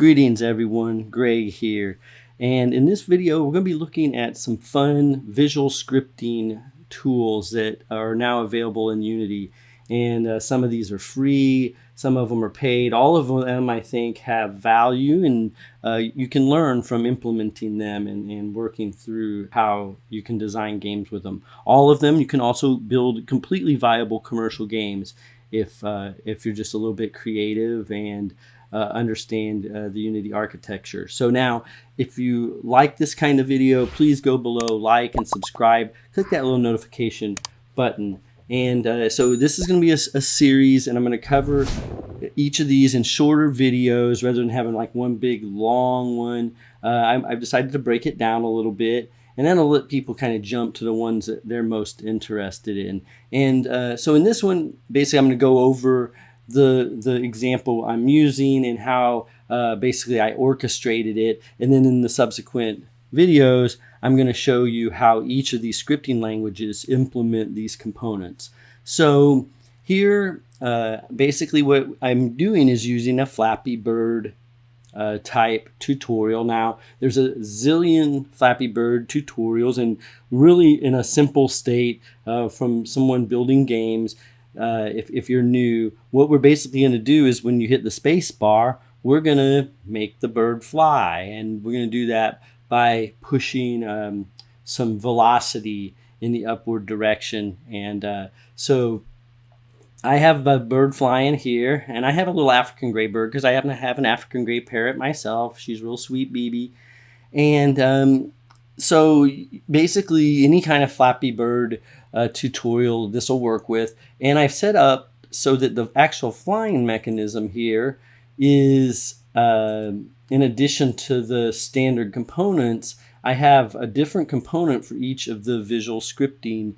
Greetings everyone, Greg here. And in this video, we're going to be looking at some fun visual scripting tools that are now available in Unity. And some of these are free, some of them are paid. All of them, I think, have value, and you can learn from implementing them and working through how you can design games with them. All of them, you can also build completely viable commercial games if you're just a little bit creative and understand the Unity architecture. So now, if you like this kind of video, please go below, like and subscribe. Click that little notification button. And so this is going to be a series, and I'm going to cover each of these in shorter videos rather than having like one big long one. I've decided to break it down a little bit, and then I'll let people kind of jump to the ones that they're most interested in. And so in this one, basically I'm going to go over the example I'm using and how basically I orchestrated it, and then in the subsequent videos I'm going to show you how each of these scripting languages implement these components. So here basically what I'm doing is using a Flappy Bird type tutorial. Now there's a zillion Flappy Bird tutorials, and really in a simple state from someone building games. If you're new, what we're basically going to do is when you hit the space bar, we're going to make the bird fly, and we're going to do that by pushing some velocity in the upward direction. And so I have a bird flying here, and I have a little African gray bird because I happen to have an African gray parrot myself. She's a real sweet BB. And so basically any kind of Flappy Bird tutorial this will work with. And I've set up so that the actual flying mechanism here is in addition to the standard components, I have a different component for each of the visual scripting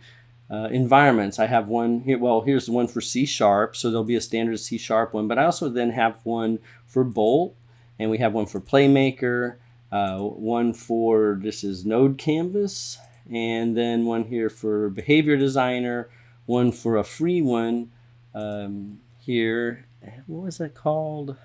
environments. I have one here, well, here's the one for C#, so there'll be a standard C# one, but I also then have one for Bolt, and we have one for Playmaker, one for, this is NodeCanvas, and then one here for Behavior Designer, one for a free one here, what was that called?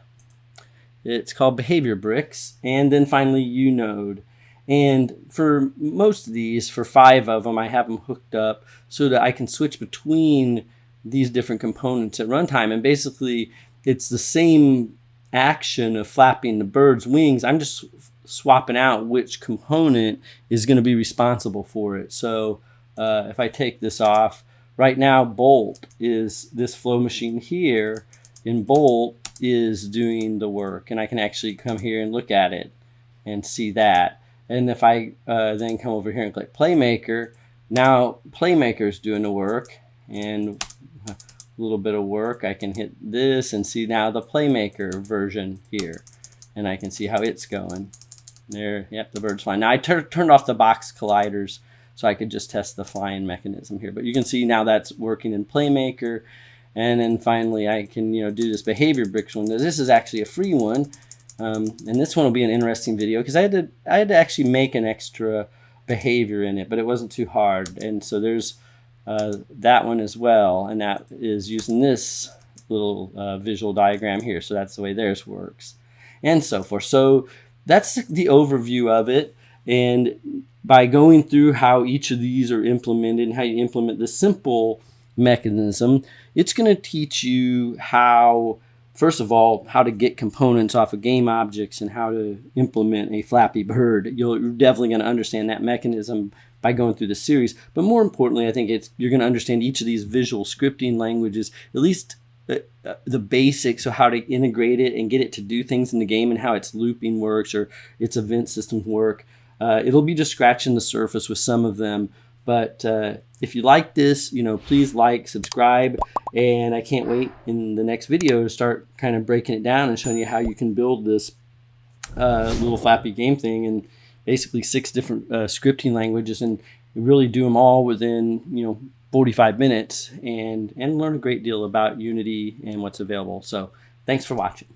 It's called Behavior Bricks, and then finally UNode. And for most of these, for 5 of them, I have them hooked up so that I can switch between these different components at runtime. And basically, it's the same action of flapping the bird's wings. I'm just swapping out which component is going to be responsible for it. So if I take this off, right now Bolt is this flow machine here, and Bolt is doing the work, and I can actually come here and look at it and see that. And if I then come over here and click Playmaker, now Playmaker is doing the work, and a little bit of work, I can hit this and see now the Playmaker version here, and I can see how it's going. There, yep, the bird's flying. Now I turned off the box colliders so I could just test the flying mechanism here, but you can see now that's working in Playmaker. And then finally I can do this Behavior Bricks one. This is actually a free one, and this one will be an interesting video because I had to actually make an extra behavior in it, but it wasn't too hard. And so there's that one as well, and that is using this little visual diagram here. So that's the way theirs works, and so forth. So that's the overview of it. And by going through how each of these are implemented and how you implement the simple mechanism, it's going to teach you how, first of all, how to get components off of game objects and how to implement a Flappy Bird. You're definitely going to understand that mechanism by going through the series. But more importantly, I think you're going to understand each of these visual scripting languages, at least the basics of how to integrate it and get it to do things in the game, and how its looping works or its event systems work. It'll be just scratching the surface with some of them. But if you like this, please like, subscribe, and I can't wait in the next video to start kind of breaking it down and showing you how you can build this little Flappy game thing in basically 6 different scripting languages, and really do them all within 45 minutes and learn a great deal about Unity and what's available. So thanks for watching.